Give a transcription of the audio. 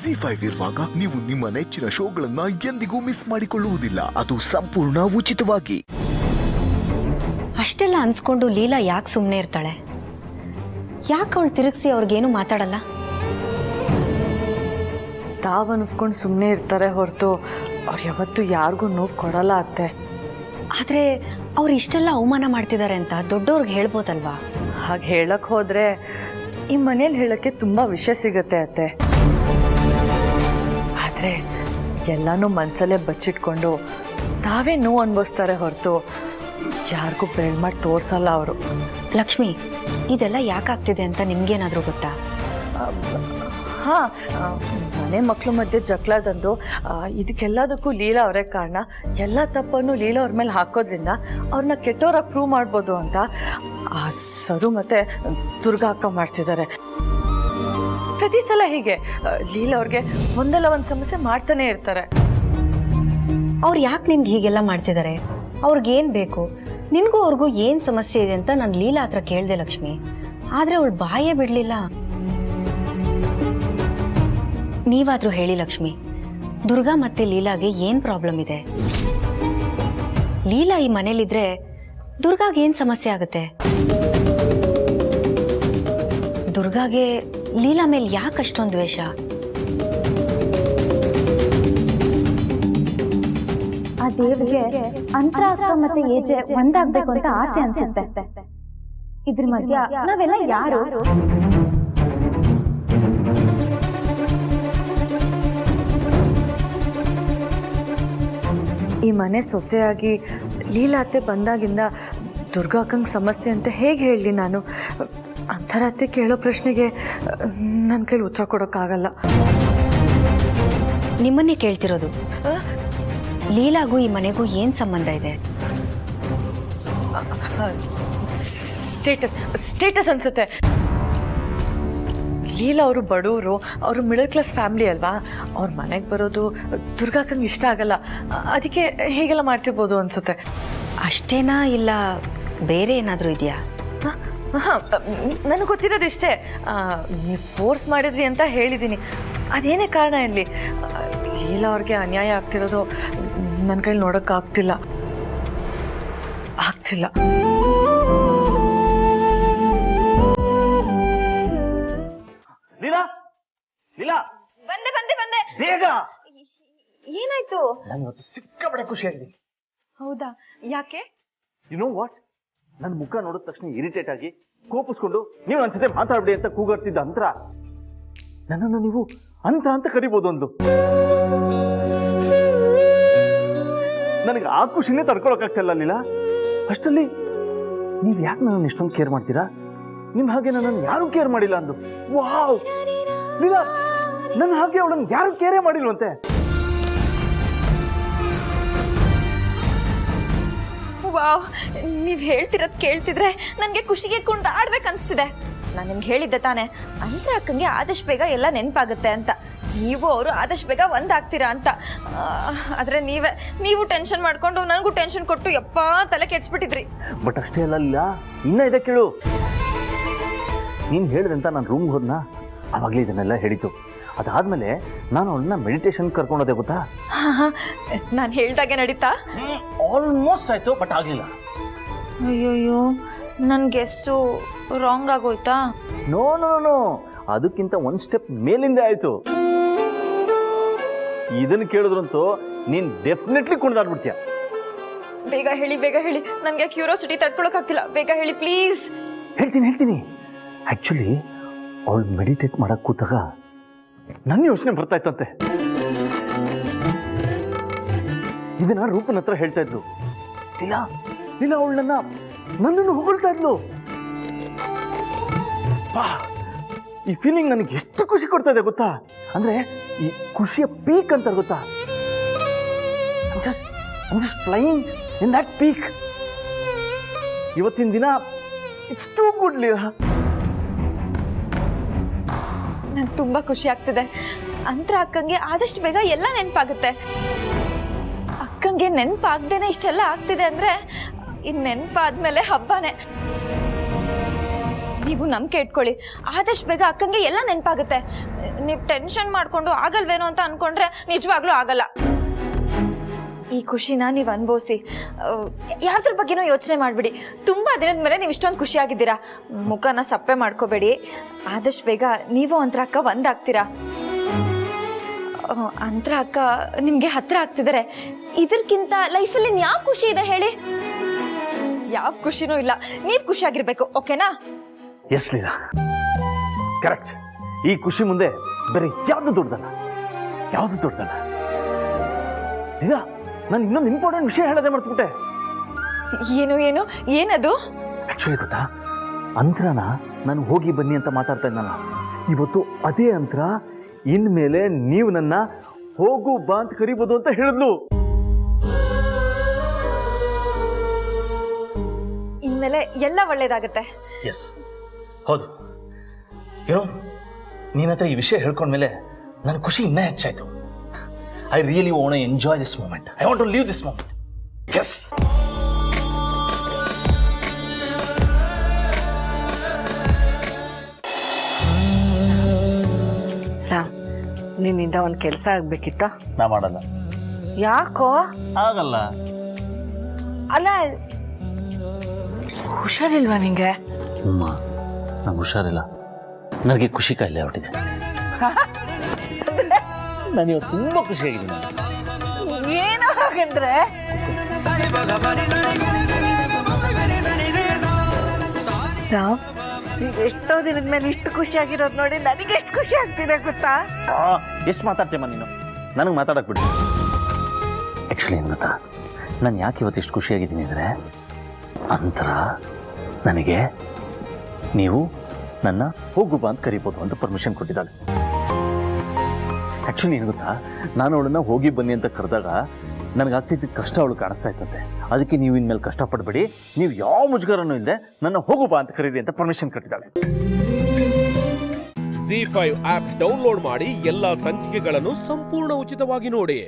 ZEE5 ಇರುವಾಗ ನೀವು ನಿಮ್ಮ ನೆಚ್ಚಿನ ಶೋಗಳನ್ನ ಎಂದಿಗೂ ಮಿಸ್ ಮಾಡಿಕೊಳ್ಳುವುದಿಲ್ಲ. ಅದು ಸಂಪೂರ್ಣ ಉಚಿತವಾಗಿ. ಅಷ್ಟೆಲ್ಲ ಅನ್ಸ್ಕೊಂಡು ಲೀಲಾ ಯಾಕೆ ಸುಮ್ಮನೆ ಇರ್ತಾಳೆ? ಯಾಕೆ ಅವಳು ತಿರುಗಿಸಿ ಅವ್ರಿಗೇನು ಮಾತಾಡಲ್ಲ? ತಾವನ್ನಿಸ್ಕೊಂಡು ಸುಮ್ಮನೆ ಇರ್ತಾರೆ ಹೊರತು ಅವ್ರು ಯಾವತ್ತೂ ಯಾರಿಗೂ ನೋವು ಕೊಡಲ್ಲ ಅತ್ತೆ. ಆದರೆ ಅವ್ರು ಇಷ್ಟೆಲ್ಲ ಅವಮಾನ ಮಾಡ್ತಿದ್ದಾರೆ ಅಂತ ದೊಡ್ಡವ್ರಿಗೆ ಹೇಳ್ಬೋದಲ್ವಾ? ಹಾಗೆ ಹೇಳಕ್ಕೆ ಹೋದರೆ ಈ ಮನೇಲಿ ಹೇಳೋಕ್ಕೆ ತುಂಬ ವಿಷಯ ಸಿಗುತ್ತೆ ಅತ್ತೆ. ಆದರೆ ಎಲ್ಲನೂ ಮನಸ್ಸಲ್ಲೇ ಬಚ್ಚಿಟ್ಕೊಂಡು ತಾವೇ ನೋವು ಅನುಭವಿಸ್ತಾರೆ ಹೊರತು ಯಾರಿಗೂ ಬೆಳ್ ಮಾಡಿ ತೋರಿಸಲ್ಲ ಅವರು. ಲಕ್ಷ್ಮಿ, ಇದೆಲ್ಲ ಯಾಕಾಗ್ತಿದೆ ಅಂತ ನಿಮ್ಗೇನಾದರೂ ಗೊತ್ತಾ? ಹಾಂ, ಮನೆ ಮಕ್ಕಳ ಮಧ್ಯೆ ಜಗಳದಂದು ಇದಕ್ಕೆಲ್ಲದಕ್ಕೂ ಲೀಲಾ ಅವರೇ ಕಾರಣ. ಎಲ್ಲ ತಪ್ಪನ್ನು ಲೀಲಾ ಅವ್ರ ಮೇಲೆ ಹಾಕೋದ್ರಿಂದ ಅವ್ರನ್ನ ಕೆಟ್ಟವರಾಗಿ ಪ್ರೂವ್ ಮಾಡ್ಬೋದು ಅಂತ ಆ ಸರು ಮತ್ತು ದುರ್ಗಾ ಅಕ್ಕ ಮಾಡ್ತಿದ್ದಾರೆ. ಪ್ರತಿ ಸಲ ಹೀಗೆ ಲೀಲಾ ಅವ್ರಿಗೆ ಒಂದಲ್ಲ ಒಂದು ಸಮಸ್ಯೆ ಮಾಡ್ತಾನೆ ಇರ್ತಾರೆ. ಅವ್ರು ಯಾಕೆ ನಿನ್ಗೆ ಹೀಗೆಲ್ಲ ಮಾಡ್ತಿದ್ದಾರೆ? ಅವ್ರಿಗೇನು ಬೇಕು? ನಿನಗೂ ಅವ್ರಿಗೂ ಏನು ಸಮಸ್ಯೆ ಇದೆ ಅಂತ ನಾನು ಲೀಲಾ ಹತ್ರ ಕೇಳಿದೆ ಲಕ್ಷ್ಮಿ. ಆದರೆ ಅವಳು ಬಾಯೇ ಬಿಡಲಿಲ್ಲ. ನೀವಾದರೂ ಹೇಳಿ ಲಕ್ಷ್ಮಿ, ದುರ್ಗಾ ಮತ್ತೆ ಲೀಲಾಗೆ ಏನು ಪ್ರಾಬ್ಲಮ್ ಇದೆ? ಲೀಲಾ ಈ ಮನೇಲಿದ್ರೆ ದುರ್ಗಾಗೆ ಏನು ಸಮಸ್ಯೆ ಆಗುತ್ತೆ? ದುರ್ಗಾಗೆ ಲೀಲಾ ಮೇಲೆ ಯಾಕೆ ಅಷ್ಟೊಂದು ದ್ವೇಷ? ಆ ದೇವಿಗೆ ಅಂತರಾಷ್ಟ್ರ ಮತ್ತೆ ಏಜೆ ಒಂದಾಗ್ಬೇಕು ಅಂತ ಆಸೆ ಅನ್ಸುತ್ತೆ. ಇದ್ರ ಮಧ್ಯ ನಾವೆಲ್ಲ ಯಾರು? ಈ ಮನೆ ಸೊಸೆಯಾಗಿ ಲೀಲಾ ಅತ್ತೆ ಬಂದಾಗಿಂದ ದುರ್ಗಾ ಅಕ್ಕಂಗೆ ಸಮಸ್ಯೆ ಅಂತ ಹೇಗೆ ಹೇಳಲಿ ನಾನು? ಅಂಥರತ್ತೆ ಕೇಳೋ ಪ್ರಶ್ನೆಗೆ ನನ್ನ ಕೈಲಿ ಉತ್ತರ ಕೊಡೋಕ್ಕಾಗಲ್ಲ. ನಿಮ್ಮನ್ನೇ ಕೇಳ್ತಿರೋದು. ಲೀಲಾಗೂ ಈ ಮನೆಗೂ ಏನು ಸಂಬಂಧ ಇದೆ? ಸ್ಟೇಟಸ್ ಅನ್ಸುತ್ತೆ. ಲೀಲಾ ಅವರು ಬಡವರು, ಅವರು ಮಿಡಲ್ ಕ್ಲಾಸ್ ಫ್ಯಾಮಿಲಿ ಅಲ್ವಾ. ಅವ್ರ ಮನೆಗೆ ಬರೋದು ದುರ್ಗಾಕ್ಕಂಗೆ ಇಷ್ಟ ಆಗಲ್ಲ. ಅದಕ್ಕೆ ಹೀಗೆಲ್ಲ ಮಾಡ್ತಿರ್ಬೋದು ಅನ್ಸುತ್ತೆ. ಅಷ್ಟೇನಾ, ಇಲ್ಲ ಬೇರೆ ಏನಾದರೂ ಇದೆಯಾ? ಹಾಂ, ನನಗೆ ಗೊತ್ತಿರೋದಿಷ್ಟೇ. ನೀವು ಫೋರ್ಸ್ ಮಾಡಿದ್ರಿ ಅಂತ ಹೇಳಿದ್ದೀನಿ. ಅದೇನೇ ಕಾರಣ ಇರಲಿ, ಲೀಲಾ ಅವ್ರಿಗೆ ಅನ್ಯಾಯ ಆಗ್ತಿರೋದು ನನ್ನ ಕೈಲಿ ನೋಡೋಕ್ಕಾಗ್ತಿಲ್ಲ. ಲೀಲಾ, ಲೀಲಾ, ಬಂದೆ ಬಂದೆ ಬಂದೆ. ಬೇಗ. ಏನಾಯ್ತು? ನಾನು ಇವತ್ತು ಸಿಕ್ಕಾಪಟ್ಟೆ ಖುಷಿಯಾಗಿದ್ದೀನಿ. ಹೌದಾ? ಯಾಕೆ? ಯು ನೋ ವಾಟ್, ನನ್ನ ಮುಖ ನೋಡಿದ ತಕ್ಷಣ ಇರಿಟೇಟ್ ಆಗಿ ಕೋಪಿಸ್ಕೊಂಡು ನೀವು ನನ್ನ ಜೊತೆ ಮಾತಾಡ್ಬಿಡಿ ಅಂತ ಕೂಗಾಡ್ತಿದ್ದ ಅಂತರ ನನ್ನನ್ನು ನೀವು ಅಂತ ಕರಿಬೋದು. ಒಂದು ನನಗೆ ಆ ಖುಷಿನೇ ತಡ್ಕೊಳಕ್ಕಾಗ್ತಿಲ್ಲ ಲೀಲಾ. ಅಷ್ಟರಲ್ಲಿ ನೀವು ಯಾಕೆ ನನ್ನನ್ನು ಇಷ್ಟೊಂದು ಕೇರ್ ಮಾಡ್ತೀರಾ? ನಿಮ್ ಹಾಗೆ ನನ್ನನ್ನು ಯಾರು ಕೇರ್ ಮಾಡಿಲ್ಲ ಅಂದು. ವಾವ್ ಲೀಲಾ, ನನ್ನ ಹಾಗೆ ಅವಳನ್ನು ಯಾರು ಕೇರೇ ಮಾಡಿಲ್ವಂತೆ. ವಾವ್, ನೀವ್ ಹೇಳ್ತಿರೋದ್ ಕೇಳ್ತಿದ್ರೆ ನನ್ಗೆ ಖುಷಿಗೆ ಕುಂಡಾಡ್ಬೇಕು ಅನ್ಸ್ತಿದೆ. ನಾನು ನಿಮ್ಗೆ ಹೇಳಿದ್ದೆ ತಾನೆ, ಅಂತರ ಅಕ್ಕಂಗೆ ಆದಷ್ಟು ಬೇಗ ಎಲ್ಲ ನೆನಪಾಗುತ್ತೆ ಅಂತ. ನೀವು ಅವರು ಆದಷ್ಟು ಬೇಗ ಒಂದಾಗ್ತೀರಾ ಅಂತ. ಆದ್ರೆ ನೀವು ಟೆನ್ಷನ್ ಮಾಡ್ಕೊಂಡು ನನಗೂ ಟೆನ್ಷನ್ ಕೊಟ್ಟು ಯಪ್ಪ ತಲೆ ಕೆಡ್ಸ್ಬಿಟ್ಟಿದ್ರಿ. ಬಟ್ ಅಷ್ಟೇ ಅಲ್ಲ ಲೀಲಾ, ಇನ್ನ ಇದೆ ಕೇಳು. ನೀನು ಹೇಳಿದಂತ ನಾನು ರೂಮ್ಗೆ ಹೋದ್ನಾ, ಅವಾಗಲೇ ಇದನ್ನೆಲ್ಲ ಹೇಳಿತು. ಅದಾದ್ಮೇಲೆ ನಾನು ಅವಳನ್ನ ಮೆಡಿಟೇಷನ್ ಕರ್ಕೊಂಡೋದೆ ಗೊತ್ತಾ. ನಾನು ಹೇಳ್ದಾಗೆ ನಡೀತಾ? ಆಲ್ಮೋಸ್ಟ್ ಆಯ್ತು, ಬಟ್ ಆಗ್ಲಿಲ್ಲ. ಅಯ್ಯೋಯ್ಯೋ, ನನ್ನ ಗೆಸ್ಸು ರಾಂಗ್ ಆಗೋಯ್ತಾ? ನೋ ನೋ ನೋ, ಅದಕ್ಕಿಂತ ಒಂದು ಸ್ಟೆಪ್ ಮೇಲಿಂದ ಆಯ್ತು. ಇದನ್ನು ಕೇಳಿದ್ರಂತೂ ನೀನ್ ಡೆಫಿನೆಟ್ಲಿ ಕುಣಿದಾಡ್ಬಿಡ್ತೀಯ. ಬೇಗ ಹೇಳಿ, ಬೇಗ ಹೇಳಿ, ನನಗೆ ಕ್ಯೂರಿಯಾಸಿಟಿ ತಡ್ಕೊಳಕ್ಕಾಗ್ತಿಲ್ಲ. ಬೇಗ ಹೇಳಿ ಪ್ಲೀಸ್. ಹೇಳ್ತೀನಿ. ಆಕ್ಚುಲಿ ಅವಳು ಮೆಡಿಟೇಟ್ ಮಾಡಕ್ ಕೂತಾಗ ನನ್ನ ಯೋಚನೆ ಬರ್ತಾ ಇತ್ತಂತೆ. ಇದನ್ನ ರೂಪನ ಹತ್ರ ಹೇಳ್ತಾ ಇದ್ಲು. ಲೀಲಾ ಅವಳು ನನ್ನನ್ನು ಹೊಗಳ್ತಾ ಇದ್ಲು. ಈ ಫೀಲಿಂಗ್ ನನಗೆ ಎಷ್ಟು ಖುಷಿ ಕೊಡ್ತಾ ಇದೆ ಗೊತ್ತಾ? ಅಂದ್ರೆ ಈ ಖುಷಿಯ ಪೀಕ್ ಅಂತ ಗೊತ್ತಾ. I'm just flying in that peak. ಇವತ್ತಿನ ದಿನ ಇಟ್ಸ್ ಟೂ ಗುಡ್ ಲೀಲಾ. ನಂಗೆ ತುಂಬಾ ಖುಷಿ ಆಗ್ತಿದೆ. ಅಂತರ ಅಕ್ಕಂಗೆ ಆದಷ್ಟು ಬೇಗ ಎಲ್ಲ ನೆನಪಾಗುತ್ತೆ. ಅಕ್ಕಂಗೆ ನೆನಪಾಗ್ದೇನೆ ಇಷ್ಟೆಲ್ಲ ಆಗ್ತಿದೆ ಅಂದ್ರೆ ಇನ್ ನೆನಪಾದ್ಮೇಲೆ ಹಬ್ಬನೇ. ನೀವು ನಂಬಿಕೆ ಇಟ್ಕೊಳ್ಳಿ, ಆದಷ್ಟು ಬೇಗ ಅಕ್ಕಂಗೆ ಎಲ್ಲ ನೆನಪಾಗುತ್ತೆ. ನೀವು ಟೆನ್ಷನ್ ಮಾಡ್ಕೊಂಡು ಆಗಲ್ವೇನೋ ಅಂತ ಅನ್ಕೊಂಡ್ರೆ ನಿಜವಾಗ್ಲೂ ಆಗಲ್ಲ. ಈ ಖುಷಿನ ನೀವು ಅನುಭವಿಸಿ, ಯಾವ್ದ್ರ ಬಗ್ಗೆನೂ ಯೋಚನೆ ಮಾಡಬೇಡಿ. ತುಂಬ ದಿನದ ಮೇಲೆ ನೀವು ಇಷ್ಟೊಂದು ಖುಷಿಯಾಗಿದ್ದೀರಾ. ಮುಖನ ಸಪ್ಪೆ ಮಾಡ್ಕೋಬೇಡಿ. ಆದಷ್ಟು ಬೇಗ ನೀವು ಅಂತರ ಅಕ್ಕ ಒಂದಾಗ್ತೀರಾ. ಅಂತರ ಅಕ್ಕ ನಿಮಗೆ ಹತ್ರ ಆಗ್ತಿದ್ದಾರೆ. ಇದಕ್ಕಿಂತ ಲೈಫಲ್ಲಿ ಯಾವ ಖುಷಿ ಇದೆ ಹೇಳಿ? ಯಾವ ಖುಷಿನೂ ಇಲ್ಲ. ನೀವು ಖುಷಿಯಾಗಿರ್ಬೇಕು, ಓಕೆನಾ? Yes Leela, correct. ಈ ಖುಷಿ ಮುಂದೆ ಬೇರೆ ಯಾವುದು ದೊಡ್ಡದಲ್ಲ, ಯಾವುದು ದೊಡ್ಡದಲ್ಲ. ಲೀಲಾ, ನಾನು ಇನ್ನೊಂದು ಇಂಪಾರ್ಟೆಂಟ್ ವಿಷಯ ಹೇಳೋದೇ ಮರ್ತ್ಬಿಟ್ಟೆ. ಏನು ಏನು ಏನದು? ಆಕ್ಚುಲಿ ಗೊತ್ತಾ, ಅಂತರನ ನಾನು ಹೋಗಿ ಬನ್ನಿ ಅಂತ ಮಾತಾಡ್ತಾ ಇದ್ನಲ್ಲ, ಇವತ್ತು ಅದೇ ಅಂತರ ಇನ್ಮೇಲೆ ನೀವು ನನ್ನ ಹೋಗು ಬಾ ಅಂತ ಕರಿಬೋದು ಅಂತ ಹೇಳಿದ್ಲು. ಇನ್ಮೇಲೆ ಎಲ್ಲ ಒಳ್ಳೇದಾಗತ್ತೆ. ಎಸ್, ಹೌದು. ಏನೋ ನೀನ ಹತ್ರ ಈ ವಿಷಯ ಹೇಳ್ಕೊಂಡ್ಮೇಲೆ ನನ್ನ ಖುಷಿ ಇನ್ನೂ ಹೆಚ್ಚಾಯ್ತು. I really want to enjoy this moment. I want to leave this moment. Yes. Ram, ನಿನ್ನಿಂದ ಒಂದು ಕೆಲಸ ಆಗ್ಬೇಕಿತ್ತ. ನಾ ಮಾಡಲ್ಲ. ಯಾಕೋ? ಆಗಲ್ಲ. ಅಲ್ಲ, ಹುಷಾರಿಲ್ವಾ ನಿಂಗೆ? ಅಮ್ಮ, ನಂಗೆ ಹುಷಾರಿಲ್ಲ. ನನಗೆ ಖುಷಿ ಕಾಯಿಲೆ ಹೊಟ್ಟಿದೆ. ನಾನು ಇವತ್ತು ತುಂಬ ಖುಷಿಯಾಗಿದ್ದೀನಿ. ಏನೋ ಹಾಗಂದ್ರೆ ರಾಮ್, ಈಗ ಎಷ್ಟೋ ದಿನದ ಮೇಲೆ ಇಷ್ಟು ಖುಷಿಯಾಗಿರೋದು ನೋಡಿ ನನಗೆ ಎಷ್ಟು ಖುಷಿ ಆಗ್ತಿದೆ ಗೊತ್ತಾ? ಎಷ್ಟು ಮಾತಾಡ್ತೇಮ್ಮ ನೀನು? ನನಗೆ ಮಾತಾಡಕ್ ಬಿಡಿ. ಆ್ಯಕ್ಚುಲಿ ಏನು ಗೊತ್ತಾ, ನಾನು ಯಾಕೆ ಇವತ್ತು ಇಷ್ಟು ಖುಷಿಯಾಗಿದ್ದೀನಿ ಅಂದರೆ, ಅಂತರ ನನಗೆ ನೀವು ನನ್ನ ಹೋಗು ಬಾ ಅಂತ ಕರಿಬೋದು ಅಂತ ಪರ್ಮಿಷನ್ ಕೊಟ್ಟಿದ್ದಾಳೆ. ಆ್ಯಕ್ಚುಲಿ ಏನು ಗೊತ್ತಾ, ನಾನು ಅವಳನ್ನ ಹೋಗಿ ಬನ್ನಿ ಅಂತ ಕರೆದಾಗ ನನಗಾಗ್ತಿದ್ದ ಕಷ್ಟ ಅವಳು ಕಾಣಿಸ್ತಾ ಇತ್ತಂತೆ. ಅದಕ್ಕೆ ನೀವು ಇನ್ಮೇಲೆ ಕಷ್ಟಪಡಬೇಡಿ, ನೀವು ಯಾವ ಮುಜುಗರನೂ ಇಲ್ಲದೆ ನನ್ನ ಹೋಗು ಬಾ ಅಂತ ಕರೀರಿ ಅಂತ ಪರ್ಮಿಷನ್ ಕೊಟ್ಟಿದ್ದಾಳೆ. ZEE5 ಆಪ್ ಡೌನ್ಲೋಡ್ ಮಾಡಿ ಎಲ್ಲಾ ಸಂಚಿಕೆಗಳನ್ನು ಸಂಪೂರ್ಣ ಉಚಿತವಾಗಿ ನೋಡಿ.